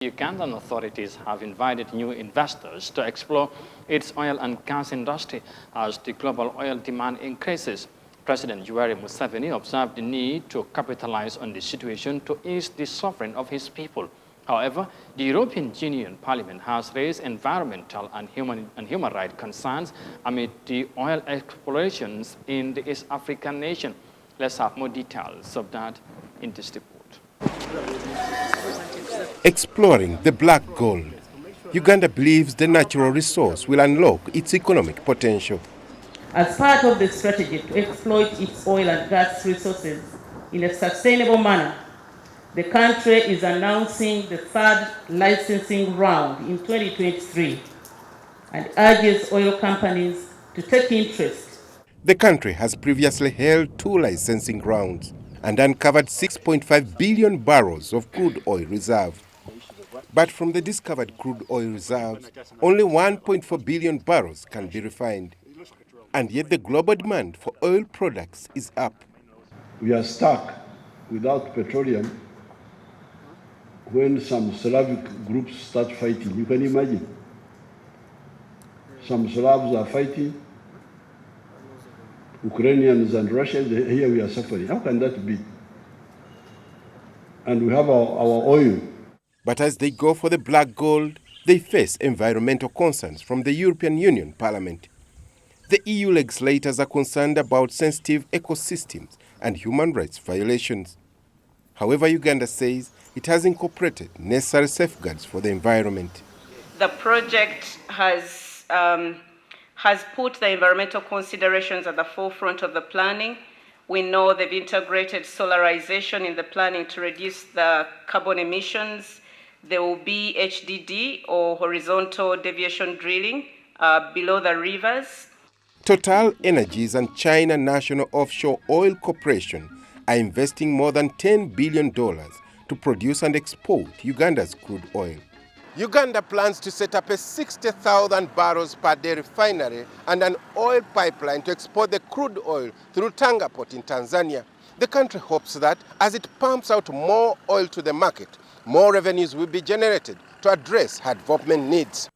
Ugandan authorities have invited new investors to explore its oil and gas industry as the global oil demand increases. President Yoweri Museveni observed the need to capitalize on the situation to ease the suffering of his people. However, the European Union Parliament has raised environmental and human rights concerns amid the oil explorations in the East African nation. Let's have more details of that in this report. Exploring the black gold, Uganda believes the natural resource will unlock its economic potential. As part of the strategy to exploit its oil and gas resources in a sustainable manner, the country is announcing the third licensing round in 2023 and urges oil companies to take interest. The country has previously held 2 licensing rounds and uncovered 6.5 billion barrels of crude oil reserve. But from the discovered crude oil reserves, only 1.4 billion barrels can be refined. And yet the global demand for oil products is up. We are stuck without petroleum when some Slavic groups start fighting. You can imagine. Some Slavs are fighting, Ukrainians and Russians, here we are suffering. How can that be? And we have our oil. But as they go for the black gold, they face environmental concerns from the European Union Parliament. The EU legislators are concerned about sensitive ecosystems and human rights violations. However, Uganda says it has incorporated necessary safeguards for the environment. The project has put the environmental considerations at the forefront of the planning. We know they've integrated solarization in the planning to reduce the carbon emissions. There will be HDD or horizontal deviation drilling below the rivers. Total Energies and China National Offshore Oil Corporation are investing more than $10 billion to produce and export Uganda's crude oil. Uganda plans to set up a 60,000 barrels per day refinery and an oil pipeline to export the crude oil through Tanga Port in Tanzania. The country hopes that as it pumps out more oil to the market, more revenues will be generated to address her development needs.